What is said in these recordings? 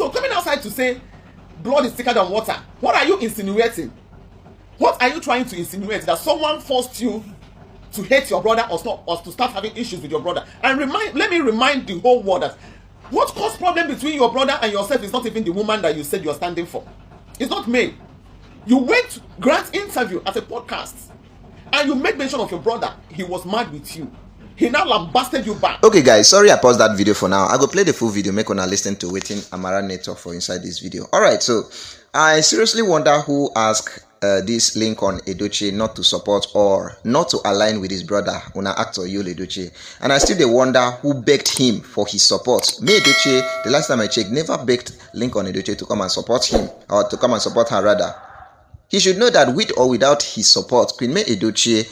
So coming outside to say blood is thicker than water, what are you insinuating? What are you trying to insinuate? That someone forced you to hate your brother or to start having issues with your brother? And let me remind the whole world that what caused problem between your brother and yourself is not even the woman that you said you're standing for. It's not me. You went to grant interview at a podcast and you made mention of your brother. He was mad with you. He now lambasted you back. Okay guys, sorry I paused that video for now. I go play the full video, make una listen to wetin Amara talk for inside this video. Alright, so I seriously wonder who asked this Lincoln Edochie not to support or not to align with his brother, una actor Yoli Edochie. And I still dey wonder who begged him for his support. Me Edochie, the last time I checked, never begged Lincoln Edochie to come and support him, or to come and support her rather. He should know that with or without his support, Queen May Edochie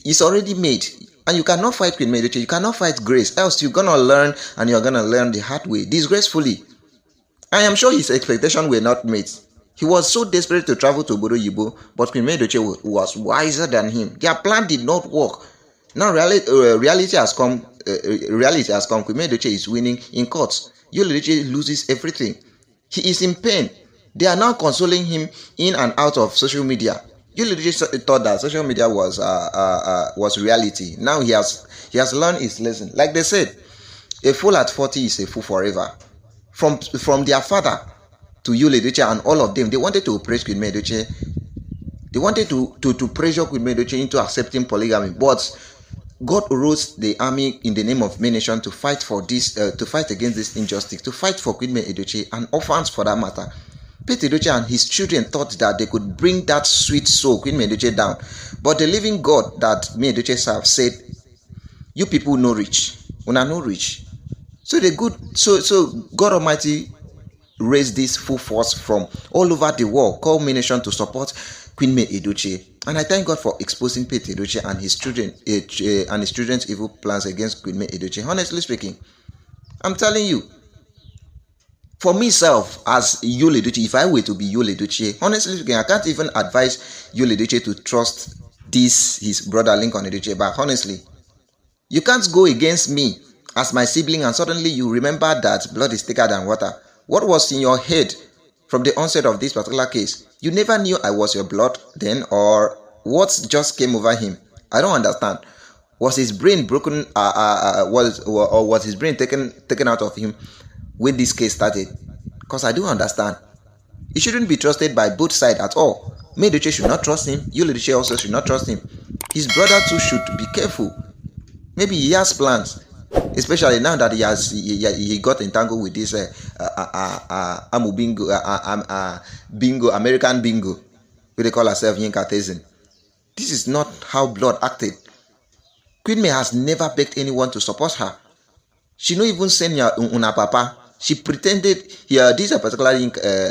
is already made. And you cannot fight Queen May Edochie, you cannot fight Grace, else you're gonna learn, and you're gonna learn the hard way, disgracefully. I am sure his expectations were not met. He was so desperate to travel to Obodo Yibo, but Queen May Edochie was wiser than him. Their plan did not work. Now reality has come. Queen May Edochie is winning in courts. Yoli Edochie loses everything. He is in pain. They are now consoling him in and out of social media. Yoli Edochie thought that social media was reality. Now he has learned his lesson. Like they said, a fool at 40 is a fool forever. From their father to Yoli Edochie and all of them, they wanted to oppress Queen May Edochie. They wanted to pressure Queen May Edochie into accepting polygamy. But God rose the army in the name of May Nation to fight for this, to fight against this injustice, to fight for Queen May Edochie and orphans for that matter. Pete Edochie and his children thought that they could bring that sweet soul, Queen May Edochie, down. But the living God that May Edochie serve said, you people no rich. Una no rich. So God Almighty raised this full force from all over the world, called May Nation to support Queen May Edochie. And I thank God for exposing Pete Edochie and his children's evil plans against Queen May Edochie. Honestly speaking, I'm telling you, for myself, as Yoli Edochie, if I were to be Yoli Edochie, honestly speaking, I can't even advise Yoli Edochie to trust his brother Lincoln Edochie back. Honestly, you can't go against me as my sibling and suddenly you remember that blood is thicker than water. What was in your head from the onset of this particular case? You never knew I was your blood then, or what just came over him? I don't understand. Was his brain broken? Was his brain taken out of him when this case started? Because I do understand. He shouldn't be trusted by both sides at all. May Edochie should not trust him. Yoli Edochie also should not trust him. His brother too should be careful. Maybe he has plans, especially now that he got entangled with this American bingo, who they call herself Yinka Tezin. This is not how blood acted. Queen May has never begged anyone to support her. She no even send una papa. She pretended, this particular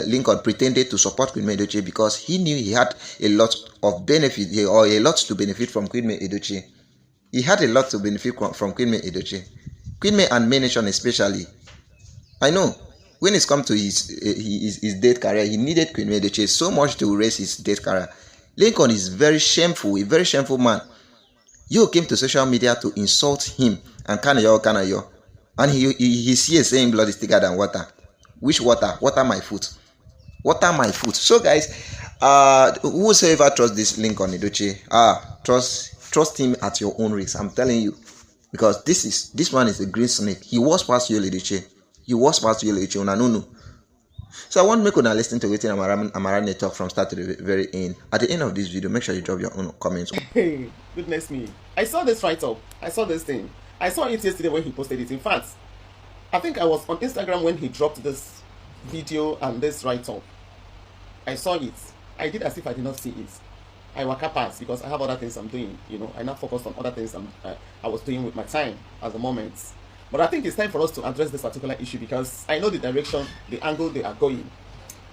Lincoln pretended to support Queen May Edochie because he knew he had a lot of benefit, or a lot to benefit from Queen May Edochie. He had a lot to benefit from Queen May Edochie. Queen May and May Nation especially. I know, when it's come to his date career, he needed Queen May Edochie so much to raise his date career. Lincoln is very shameful, a very shameful man. You came to social media to insult him and kanayo. And he's here saying blood is thicker than water. Which water? Water my foot. Water my foot. So guys, whosoever trust this Lincoln Edochie, trust him at your own risk. I'm telling you, because this one is a green snake. He was past Yoli Edochie. He was past Yoli Edochie. No. So I want to make una listen to wetin Amara talk from start to the very end. At the end of this video, make sure you drop your own comments. Hey, goodness me! I saw this write-up. I saw this thing. I saw it yesterday when he posted it. In fact, I think I was on Instagram when he dropped this video and this write-up. I saw it. I did as if I did not see it. I waka past because I have other things I'm doing. I now focused on other things I was doing with my time at the moment. But I think it's time for us to address this particular issue because I know the direction, the angle they are going.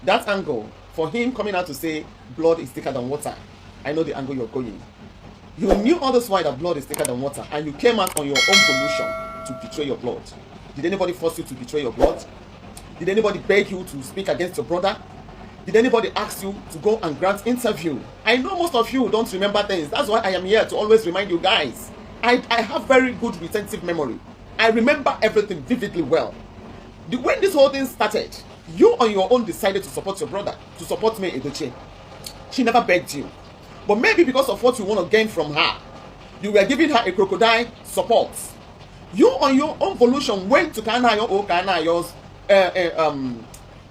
That angle, for him coming out to say blood is thicker than water, I know the angle you're going. You knew all this while that blood is thicker than water, and you came out on your own volition to betray your blood. Did anybody force you to betray your blood? Did anybody beg you to speak against your brother? Did anybody ask you to go and grant interview? I know most of you don't remember things. That's why I am here to always remind you guys. I have very good retentive memory. I remember everything vividly well. When this whole thing started, You on your own decided to support your brother, to support me, Edochie. She never begged you. But maybe because of what you want to gain from her, you were giving her a crocodile support. You on your own volition went to Kanayo's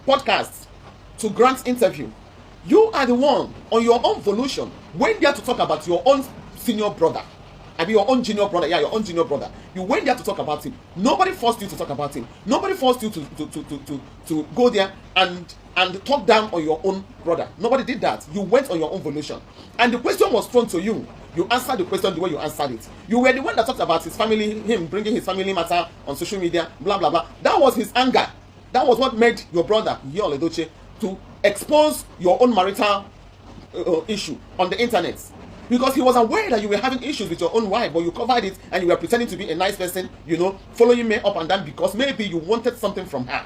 podcast to grant interview. You are the one on your own volition went there to talk about your own senior brother. I mean your own junior brother. Yeah, your own junior brother. You went there to talk about him. Nobody forced you to talk about him. Nobody forced you to go there and talk down on your own brother. Nobody did that. You went on your own volition. And the question was thrown to you. You answered the question the way you answered it. You were the one that talked about his family, him bringing his family matter on social media, blah, blah, blah. That was his anger. That was what made your brother, Yoli Edochie, to expose your own marital issue on the internet. Because he was aware that you were having issues with your own wife, but you covered it and you were pretending to be a nice person, you know, following me up and down because maybe you wanted something from her.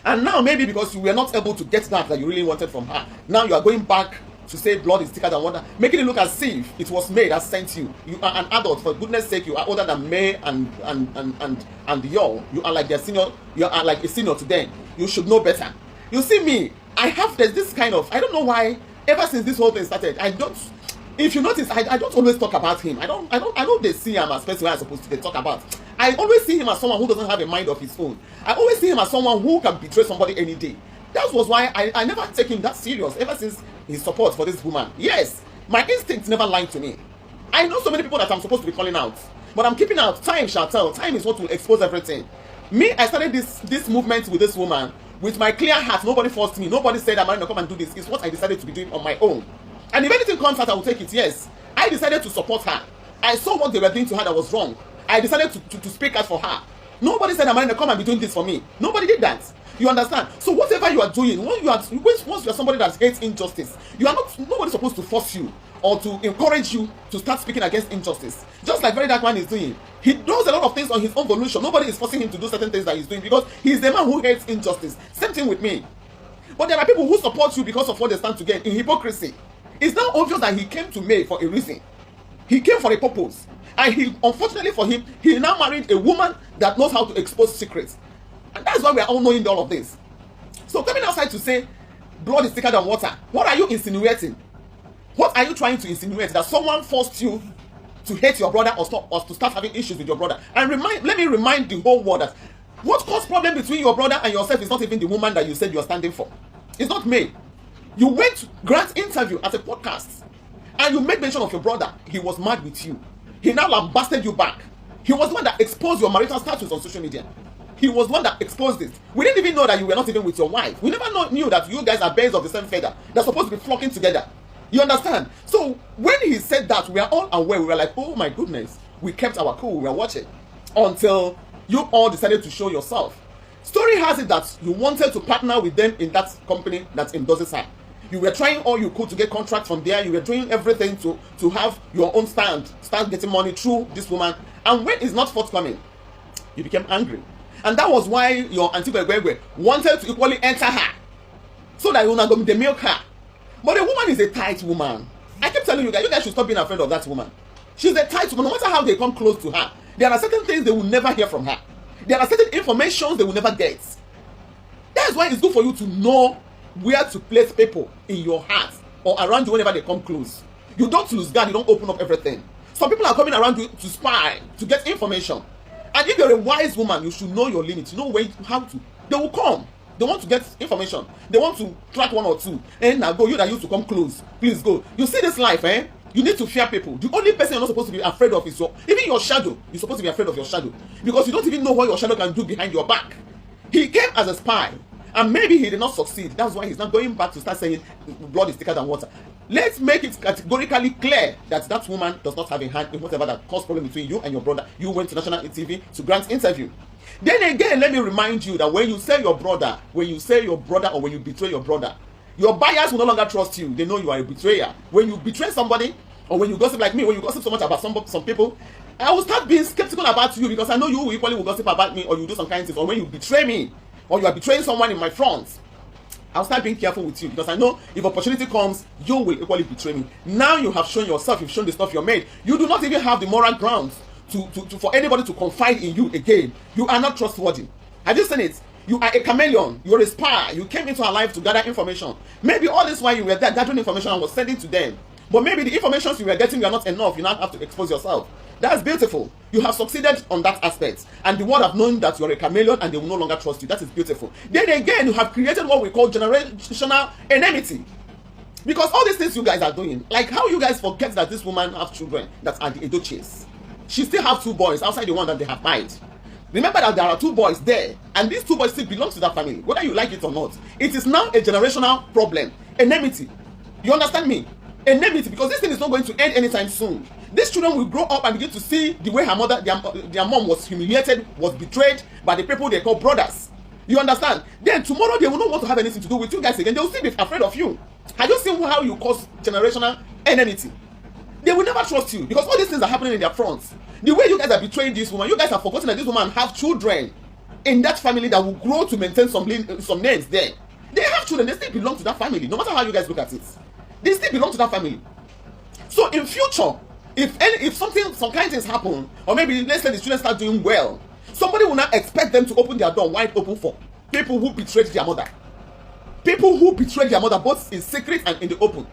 And now maybe because you were not able to get that you really wanted from her, now you are going back to say blood is thicker than water, making it look as if it was May that sent you. You are an adult, for goodness sake. You are older than May and Yol. You are like their senior. You are like a senior to them. You should know better. You see me, I have this kind of, I don't know why. Ever since this whole thing started, I don't. If you notice, I don't always talk about him. I know they see him as person who I'm supposed to talk about. I always see him as someone who doesn't have a mind of his own. I always see him as someone who can betray somebody any day. That was why I never take him that serious ever since his support for this woman. Yes, my instincts never lied to me. I know so many people that I'm supposed to be calling out, but I'm keeping out. Time shall tell. Time is what will expose everything. Me, I started this movement with this woman with my clear heart. Nobody forced me. Nobody said, "Amarina, come and do this." It's what I decided to be doing on my own. And if anything comes out, I will take it. Yes, I decided to support her. I saw what they were doing to her that was wrong. I decided to speak out for her. Nobody said, "Amarina, come and be doing this for me." Nobody did that. You understand? So whatever you are doing, once you are somebody that hates injustice, nobody's supposed to force you or to encourage you to start speaking against injustice. Just like Very Dark Man is doing. He does a lot of things on his own volition. Nobody is forcing him to do certain things that he's doing because he's the man who hates injustice. Same thing with me. But there are people who support you because of what they stand to gain in hypocrisy. It's now obvious that he came to May for a reason. He came for a purpose. And unfortunately for him, he now married a woman that knows how to expose secrets. And that's why we are all knowing all of this. So coming outside to say blood is thicker than water, what are you insinuating? What are you trying to insinuate? That someone forced you to hate your brother or to start having issues with your brother? And let me remind the whole world that what caused problem between your brother and yourself is not even the woman that you said you are standing for. It's not me. You went to grant interview at a podcast and you made mention of your brother. He was mad with you. He now lambasted you back. He was the one that exposed your marital status on social media. He was the one that exposed it. We didn't even know that you were not even with your wife. We never knew that you guys are birds of the same feather. They're supposed to be flocking together. You understand? So when he said that, we are all aware. We were like, oh my goodness. We kept our cool. We were watching until you all decided to show yourself. Story has it that you wanted to partner with them in that company that endorses her. You were trying all you could to get contracts from there. You were doing everything to have your own start getting money through this woman. And when it's not forthcoming, you became angry. And that was why your Auntie Gwegwe wanted to equally enter her. So that you not going to milk her. But the woman is a tight woman. I keep telling you guys should stop being afraid of that woman. She's a tight woman. No matter how they come close to her, there are certain things they will never hear from her. There are certain information they will never get. That's why it's good for you to know where to place people in your heart or around you whenever they come close. You don't lose guard, you don't open up everything. Some people are coming around you to spy, to get information. And if you're a wise woman, you should know your limits. You know how to. They will come. They want to get information. They want to track one or two. And now go, you that used to come close. Please go. You see this life, You need to fear people. The only person you're not supposed to be afraid of is even your shadow. You're supposed to be afraid of your shadow. Because you don't even know what your shadow can do behind your back. He came as a spy. And maybe he did not succeed. That's why he's not going back to start saying blood is thicker than water. Let's make it categorically clear that that woman does not have a hand in whatever that caused problem between you and your brother. You went to national TV to grant interview. Then again, let me remind you that when you say your brother, or when you betray your brother, your buyers will no longer trust you. They know you are a betrayer. When you betray somebody, or when you gossip like me, when you gossip so much about some people, I will start being skeptical about you because I know you equally will gossip about me, or you do some kind of things. Or when you betray me, or you are betraying someone in my front, I'll start being careful with you because I know if opportunity comes, you will equally betray me. Now you have shown yourself, you've shown the stuff you're made. You do not even have the moral grounds for anybody to confide in you again. You are not trustworthy. Have you seen it? You are a chameleon. You are a spy. You came into her life to gather information. Maybe all this while you were there gathering information and was sending to them. But maybe the information you were getting were not enough. You now have to expose yourself. That's beautiful. You have succeeded on that aspect. And the world have known that you're a chameleon and they will no longer trust you. That is beautiful. Then again, you have created what we call generational enmity. Because all these things you guys are doing, like how you guys forget that this woman have children that are the Edochies. She still have 2 boys outside the one that they have married. Remember that there are 2 boys there, and these 2 boys still belong to that family, whether you like it or not. It is now a generational problem. Enmity. You understand me? Enmity, because this thing is not going to end anytime soon. These children will grow up and begin to see the way her mother, their mom was humiliated, was betrayed by the people they call brothers. You understand? Then tomorrow they will not want to have anything to do with you guys again. They will still be afraid of you. Have you seen how you cause generational enmity? They will never trust you because all these things are happening in their fronts. The way you guys are betraying this woman, you guys are forgetting that this woman have children in that family that will grow to maintain some names there. They have children, they still belong to that family, no matter how you guys look at it. They still belong to that family. So in future, if some kind of things happen, or maybe let's say the children start doing well, somebody will not expect them to open their door wide open for people who betrayed their mother. People who betrayed their mother both in secret and in the open.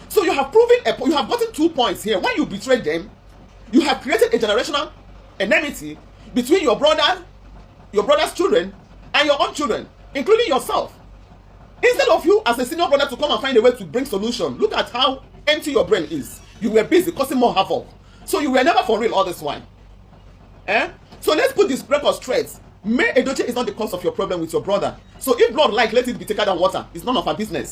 So you have proven, you have gotten 2 points here. When you betrayed them, you have created a generational enmity between your brother's children, and your own children, including yourself. Instead of you as a senior brother to come and find a way to bring solution, look at how empty your brain is. You were busy causing more havoc. So you were never for real all this while. So let's put this record straight. Edochie is not the cause of your problem with your brother. So if blood like, let it be thicker than water. It's none of our business.